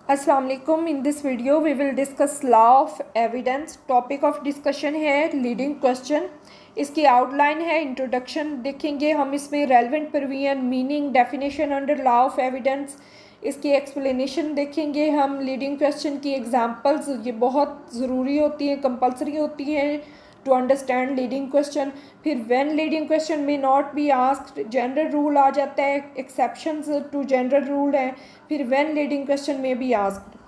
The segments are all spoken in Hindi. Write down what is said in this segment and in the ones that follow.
अस्सलाम वालेकुम। In this video we will discuss law of evidence. Topic of discussion है लीडिंग क्वेश्चन। इसकी आउटलाइन है इंट्रोडक्शन। देखेंगे हम इसमें relevant provision, meaning, definition under law of evidence, इसकी एक्सप्लेनेशन देखेंगे हम। लीडिंग क्वेश्चन की एग्जांपल्स ये बहुत ज़रूरी होती हैं, कंपलसरी होती हैं टू अंडरस्टैंड लीडिंग क्वेश्चन। फिर व्हेन लीडिंग क्वेश्चन में not be asked, general rule आ जाता है, एक्सेप्शंस टू जनरल रूल हैं। फिर व्हेन लीडिंग क्वेश्चन में बी आस्क्ड।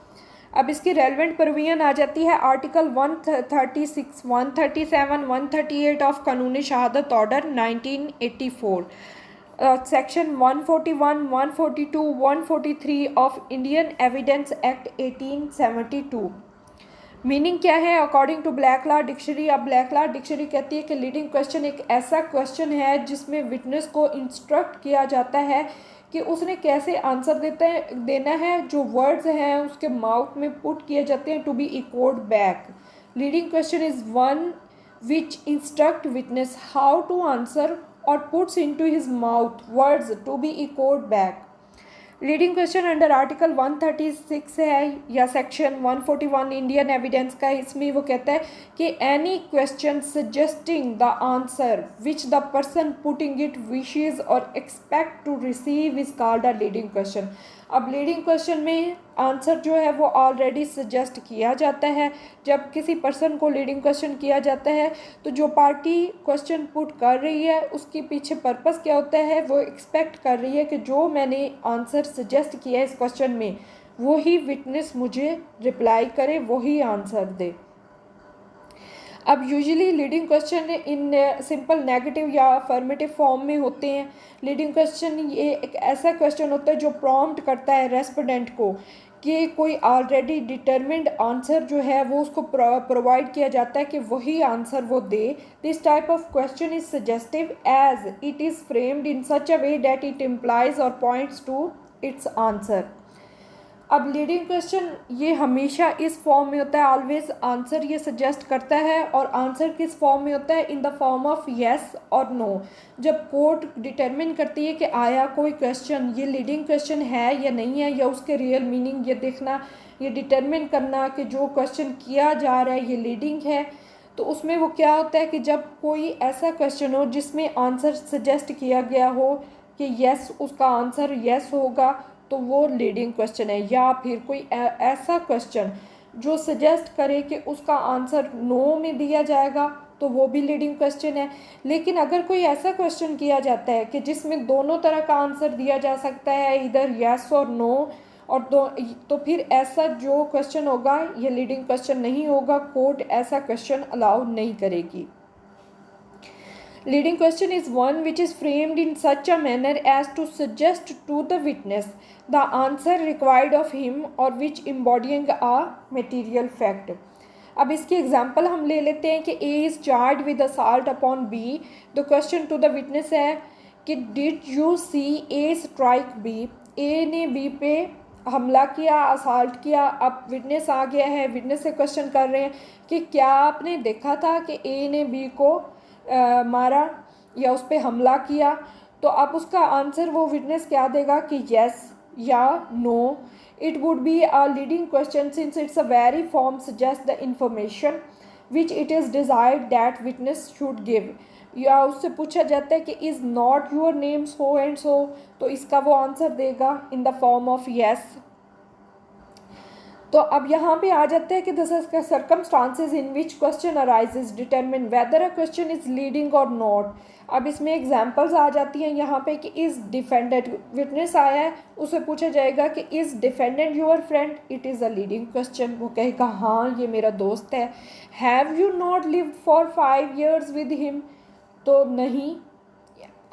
अब इसकी रेलेवेंट प्रोविजन आ जाती है आर्टिकल 136, 137, 138 ऑफ कानूनी शहादत order 1984, section 141, 142, 143 of Indian evidence act 1872। Meaning क्या है according to black law dictionary? अब ब्लैक लॉ डिक्शनरी कहती है कि लीडिंग क्वेश्चन एक ऐसा क्वेश्चन है जिसमें विटनेस को इंस्ट्रक्ट किया जाता है कि उसने कैसे आंसर देना है। जो वर्ड्स हैं उसके माउथ में पुट किए जाते हैं to be echoed back. Leading question is one which instruct witness how to answer और puts into his mouth words to be echoed back. Leading question under article 136 है या सेक्शन 141 इंडियन एविडेंस का। इसमें वो कहता है कि any question suggesting the answer which the person putting it wishes और expect to receive is called a leading question. अब लीडिंग क्वेश्चन में आंसर जो है वो ऑलरेडी सजेस्ट किया जाता है। जब किसी पर्सन को लीडिंग क्वेश्चन किया जाता है तो जो पार्टी क्वेश्चन पुट कर रही है उसके पीछे पर्पस क्या होता है, वो एक्सपेक्ट कर रही है कि जो मैंने आंसर सजेस्ट किया है इस क्वेश्चन में वही विटनेस मुझे रिप्लाई करे, वही आंसर दे। अब usually leading question in simple negative या अफर्मेटिव फॉर्म में होते हैं। लीडिंग क्वेश्चन ये एक ऐसा क्वेश्चन होता है जो प्रॉम्प्ट करता है रेस्पोंडेंट को कि कोई ऑलरेडी डिटरमिन्ड आंसर जो है वो उसको प्रोवाइड किया जाता है कि वही आंसर वो दे। This type of question is suggestive as it is framed in such a way that it implies और पॉइंट्स टू इट्स आंसर। अब लीडिंग क्वेश्चन ये हमेशा इस फॉर्म में होता है, ऑलवेज आंसर ये सजेस्ट करता है। और आंसर किस फॉर्म में होता है? इन द फॉर्म ऑफ येस और नो। जब कोर्ट डिटरमिन करती है कि आया कोई क्वेश्चन ये लीडिंग क्वेश्चन है या नहीं है, या उसके रियल मीनिंग ये देखना, ये डिटरमिन करना कि जो क्वेश्चन किया जा रहा है ये लीडिंग है, तो उसमें वो क्या होता है कि जब कोई ऐसा क्वेश्चन हो जिसमें आंसर सजेस्ट किया गया हो कि येस, उसका आंसर येस होगा तो वो लीडिंग क्वेश्चन है। या फिर कोई ऐसा क्वेश्चन जो सजेस्ट करे कि उसका आंसर नो में दिया जाएगा तो वो भी लीडिंग क्वेश्चन है। लेकिन अगर कोई ऐसा क्वेश्चन किया जाता है कि जिसमें दोनों तरह का आंसर दिया जा सकता है, इधर यस और नो, और तो फिर ऐसा जो क्वेश्चन होगा ये लीडिंग क्वेश्चन नहीं होगा। कोर्ट ऐसा क्वेश्चन अलाउ नहीं करेगी। Leading question is one which is framed in such a manner as to suggest to the witness the answer required of him or which embodying a material fact. अब इसकी एग्जांपल हम ले लेते हैं कि A is charged with assault upon B. The question to the witness है कि did you see A strike B? A ने B पे हमला किया, असॉल्ट किया। अब विटनेस आ गया है, विटनेस से क्वेश्चन कर रहे हैं कि क्या आपने देखा था कि ए ने बी को मारा या उस पर हमला किया? तो अब उसका आंसर वो विटनेस क्या देगा कि यस या no. It would be a leading question since it's a very form suggest the information which it is desired that witness should give. या उससे पूछा जाता है कि is not your name so and so, तो इसका वो आंसर देगा in the form of yes. तो अब यहाँ पे आ जाते हैं कि this is circumstances in which question arises determine whether a question is leading और नॉट। अब इसमें एग्जांपल्स आ जाती हैं यहाँ पे कि इज़ डिफेंडेंट, विटनेस आया है, उसे पूछा जाएगा कि is defendant your friend, it is a leading question. वो कहेगा हाँ ये मेरा दोस्त है। Have you not lived for 5 years with him, तो नहीं।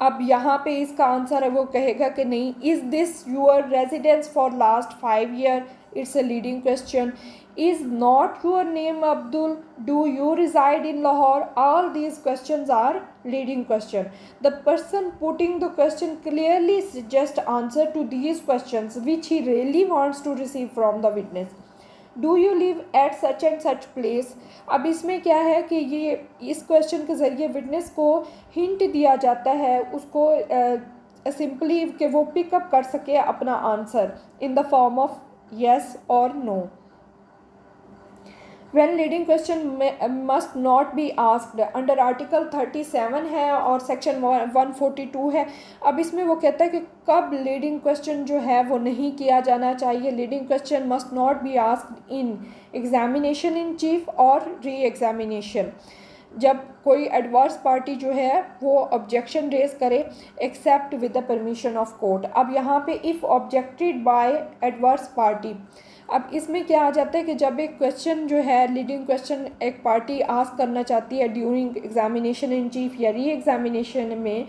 अब यहाँ पे इसका आंसर है वो कहेगा कि नहीं। Is this your residence for last 5 year, it's a leading question. Is not your name Abdul, do you reside in Lahore? All these questions are leading question. The person putting the question clearly suggests answer to these questions which he really wants to receive from the witness. Do you live at such and such place? अब इसमें क्या है कि ये इस क्वेश्चन के ज़रिए विटनेस को हिंट दिया जाता है उसको सिंपली कि वो पिकअप कर सके अपना answer in the form of yes or no. When leading question must not be asked under article 37 है और सेक्शन 142 है। अब इसमें वो कहता है कि कब लीडिंग क्वेश्चन जो है वो नहीं किया जाना चाहिए। Leading question must not be asked in examination in chief और री एग्जामिनेशन, जब कोई एडवर्स पार्टी जो है वो ऑब्जेक्शन रेज करे except with the permission of court. अब यहाँ पे if objected by adverse party, अब इसमें क्या आ जाता है कि जब एक क्वेश्चन जो है लीडिंग क्वेश्चन एक पार्टी आस्क करना चाहती है ड्यूरिंग एग्जामिनेशन इन चीफ या री एग्जामिनेशन में,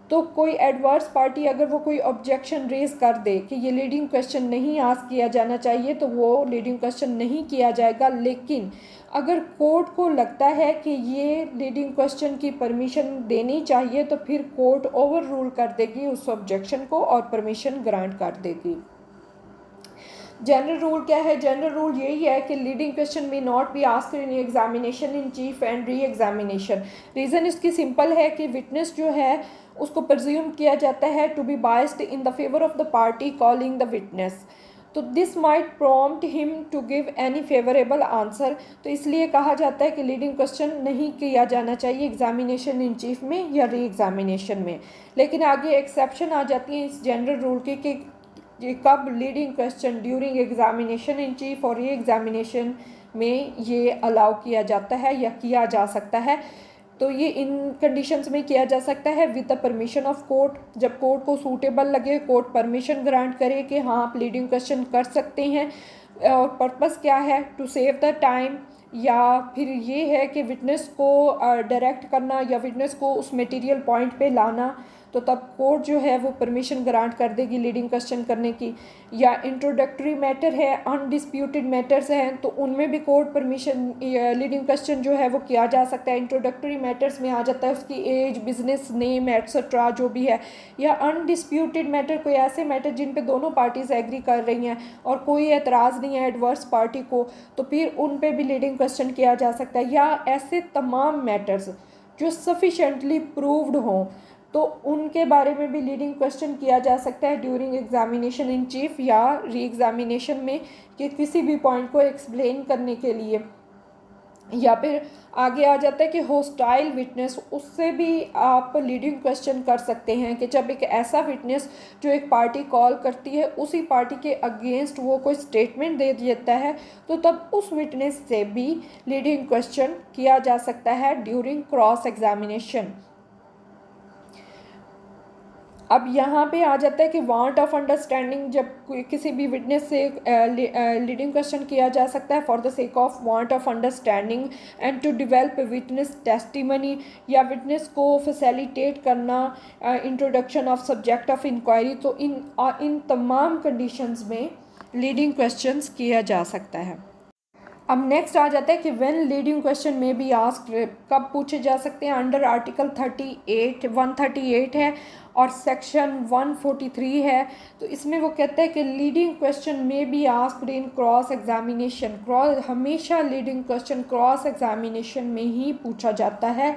तो कोई एडवर्स पार्टी अगर वो कोई ऑब्जेक्शन रेज कर दे कि ये लीडिंग क्वेश्चन नहीं आस्क किया जाना चाहिए, तो वो लीडिंग क्वेश्चन नहीं किया जाएगा। लेकिन अगर कोर्ट को लगता है कि ये लीडिंग क्वेश्चन की परमिशन देनी चाहिए, तो फिर कोर्ट ओवर रूल कर देगी उस ऑब्जेक्शन को और परमिशन ग्रांट कर देगी। जनरल रूल क्या है? जनरल रूल यही है कि लीडिंग क्वेश्चन में not be asked in examination in cheap and re examination. Reason इसकी सिंपल है कि विटनेस जो है उसको प्रिज्यूम किया जाता है to be biased in the favour of the party calling the witness, तो this might prompt him to give any favourable answer. तो इसलिए कहा जाता है कि लीडिंग क्वेश्चन नहीं किया जाना चाहिए एग्जामिनेशन इन चीफ में या री एग्जामिनेशन में। लेकिन आगे एक्सेप्शन आ जाती है इस जनरल रूल की कि ये कब leading question during examination in chief और री एग्जामिनेशन में ये अलाउ किया जाता है या किया जा सकता है। तो ये इन कंडीशंस में किया जा सकता है with the permission of court, जब कोर्ट को सूटेबल लगे, कोर्ट परमिशन ग्रांट करे कि हाँ आप लीडिंग क्वेश्चन कर सकते हैं। और पर्पस क्या है? टू सेव द टाइम, या फिर ये है कि विटनेस को डायरेक्ट करना या विटनेस को उस मटेरियल पॉइंट पे लाना, तो तब कोर्ट जो है वो परमिशन ग्रांट कर देगी लीडिंग क्वेश्चन करने की। या इंट्रोडक्टरी मैटर है, अनडिस्प्यूटेड मैटर्स हैं, तो उनमें भी कोर्ट परमिशन लीडिंग क्वेश्चन जो है वो किया जा सकता है। इंट्रोडक्टरी मैटर्स में आ जाता है उसकी एज, बिजनेस नेम एट्सेट्रा जो भी है। या अनडिस्प्यूटेड मैटर, कोई ऐसे मैटर जिन पे दोनों पार्टीज एग्री कर रही हैं और कोई एतराज़ नहीं है एडवर्स पार्टी को, तो फिर उन पे भी लीडिंग क्वेश्चन किया जा सकता है। या ऐसे तमाम मैटर्स जो सफिशेंटली प्रूव्ड हों, तो उनके बारे में भी लीडिंग क्वेश्चन किया जा सकता है ड्यूरिंग एग्जामिनेशन इन चीफ या री एग्जामिनेशन में, कि किसी भी पॉइंट को एक्सप्लेन करने के लिए। या फिर आगे आ जाता है कि होस्टाइल विटनेस, उससे भी आप लीडिंग क्वेश्चन कर सकते हैं कि जब एक ऐसा विटनेस जो एक पार्टी कॉल करती है उसी पार्टी के अगेंस्ट वो कोई स्टेटमेंट दे देता है, तो तब उस विटनेस से भी लीडिंग क्वेश्चन किया जा सकता है ड्यूरिंग क्रॉस एग्जामिनेशन। अब यहाँ पे आ जाता है कि वांट ऑफ अंडरस्टैंडिंग, जब किसी भी विटनेस से लीडिंग क्वेश्चन किया जा सकता है for the sake of want of understanding and to develop witness testimony, या विटनेस को फैसिलिटेट करना introduction of subject of inquiry. तो इन तमाम कंडीशंस में लीडिंग क्वेश्चंस किया जा सकता है। अब नेक्स्ट आ जाता है कि व्हेन लीडिंग क्वेश्चन में भी आस्क्ड, कब पूछे जा सकते हैं? अंडर आर्टिकल 138 है और सेक्शन 143 है। तो इसमें वो कहता है कि लीडिंग क्वेश्चन में भी आस्क्ड इन क्रॉस एग्जामिनेशन। हमेशा लीडिंग क्वेश्चन क्रॉस एग्जामिनेशन में ही पूछा जाता है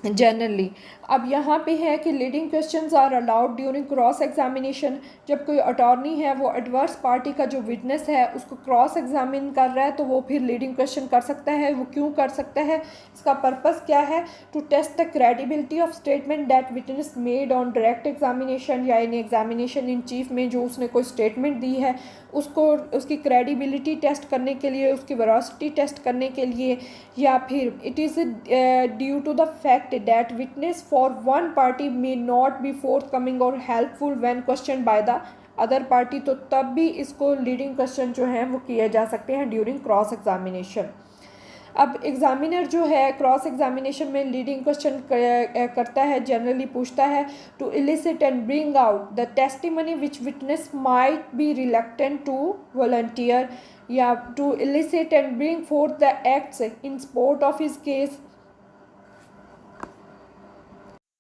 जनरली। अब यहाँ पे है कि leading questions are allowed during cross examination, जब कोई अटॉर्नी है वो एडवर्स पार्टी का जो विटनेस है उसको क्रॉस एग्जामिन कर रहा है, तो वो फिर लीडिंग क्वेश्चन कर सकता है। वो क्यों कर सकता है? इसका पर्पस क्या है? To test the credibility of statement that witness made on direct examination या इन एग्जामिनेशन इन चीफ में जो उसने कोई स्टेटमेंट दी है उसको उसकी क्रेडिबिलिटी टेस्ट करने के लिए, उसकी वेरोसिटी टेस्ट करने के लिए। या फिर it is due to the fact that witness for one party may not be forth और helpful when question by the other party, तो तब भी इसको लीडिंग क्वेश्चन जो है वो किए जा सकते हैं ड्यूरिंग क्रॉस एग्जामिनेशन। अब एग्जामिनर जो है क्रॉस एग्जामिनेशन में लीडिंग क्वेश्चन करता है, जनरली पूछता है to elicit and bring out the testimony which witness might be reluctant to volunteer, या to elicit and bring forth the acts in support of his case.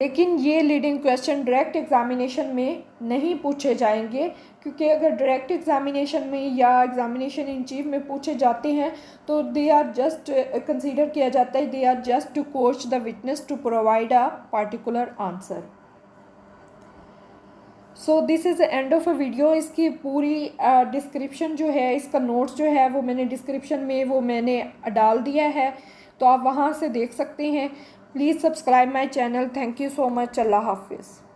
लेकिन ये लीडिंग क्वेश्चन डायरेक्ट एग्जामिनेशन में नहीं पूछे जाएंगे, क्योंकि अगर डायरेक्ट एग्जामिनेशन में या एग्जामिनेशन इन चीफ में पूछे जाते हैं तो दे आर जस्ट कंसीडर किया जाता है, they are just to coach the witness to provide a particular answer. So this is the end of a video. इसकी पूरी डिस्क्रिप्शन जो है, इसका नोट्स जो है वो मैंने डिस्क्रिप्शन में वो मैंने डाल दिया है, तो आप वहाँ से देख सकते हैं। Please subscribe my channel. Thank you so much. अल्लाह हाफिज़।